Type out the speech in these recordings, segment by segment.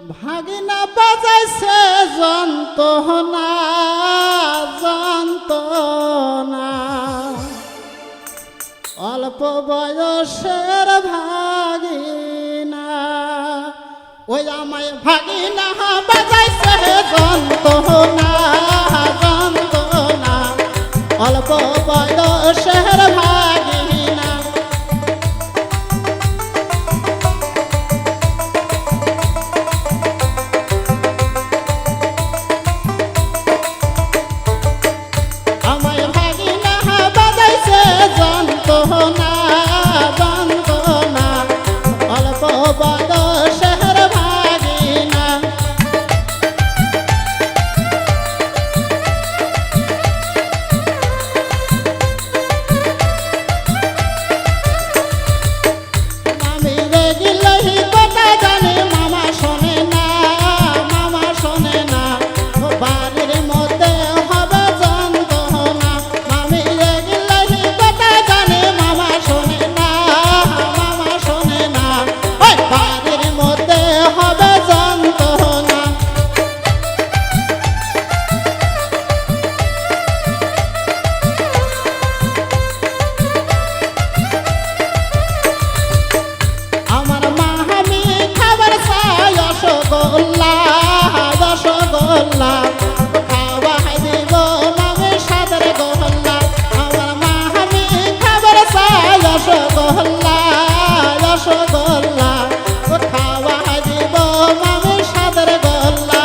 ভাগিনা বাজাইছে যন্ত্রণা যন্ত্রণা অল্প বয়সের ভাগিনা ওই আমায় ভাগিনা বাজাইছে যন্ত্রণা যন্ত্রণা অল্প বয়সের ভাগিনা আমায় ভাগিনা বাজাইছে যন্ত্রণা যন্ত্রণা অল্প বয়সের ভাগিনা আমি রেগিলেই কথা জানি মামা শোনে না মামা শোনে না বাড়ির মধ্যে হবে যন্ত্রণা আমি রেগিলেই কথা জানি মামা শোনে না মামা শোনে না ওই বাড়ির মধ্যে হবে যন্ত্রণা আমার মা আমি খাবার চাই রসগোল্লা রসগোল্লা খাওয়াই দিব মামি সাদের গোল্লা আমার মা আমি খাবার চাই রসগোল্লা রসগোল্লা খাওয়াই দিব মামি সাদের গোল্লা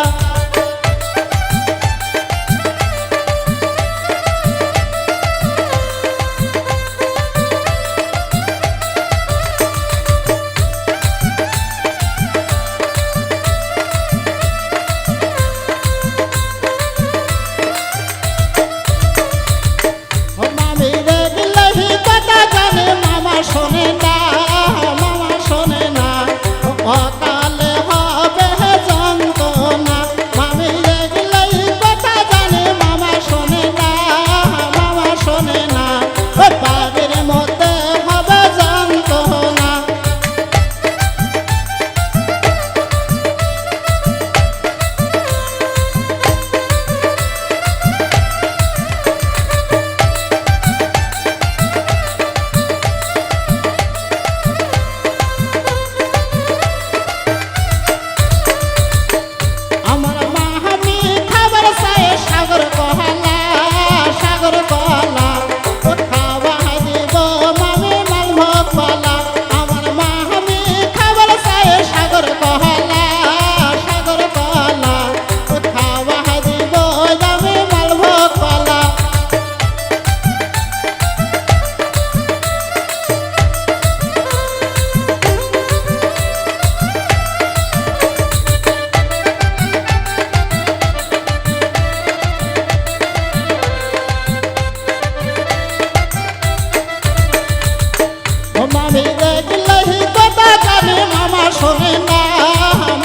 মামি রেগিলেই কথা জানে মামা শোনে না মামা শোনে না অকালে হবে যন্ত্রণা মামি রেগিলেই কথা জানে মামা শোনে না মামা শোনে না বাড়ির মধ্যে হবে যন্ত্রণা আমার মা আমি খাবার চাই সাগর কলা সাগর কলা ও খাওয়াই দিব মামি মালভোগ কলা আমার মা আমি খাবার চাই সাগর কলা সাগর কলা ও খাওয়াই দিব আমি মালভোগ কলা মামি রেগিলেই কথা জানি মামা শোনে না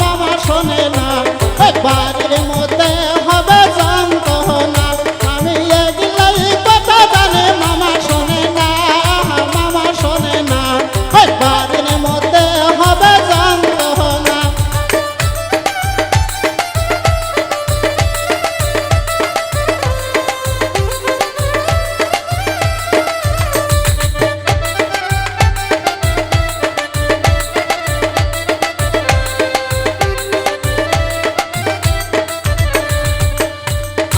মামা শোনে না বাড়ির মধ্যে হবে যন্ত্রণা আমি রেগিলেই কথা জানি মামা শোনে না মামা শোনে না বাড়ির মধ্যে হবে যন্ত্রণা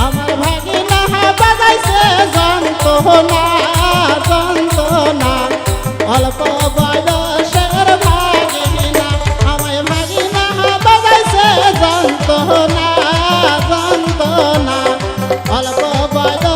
আমার ভাগিনা বাজাইছে যন্ত্রণা যন্ত্রণা অল্প বয়সের ভাগিনা আমায় ভাগিনা বাজাইছে যন্ত্রণা যন্ত্রণা অল্প বয়স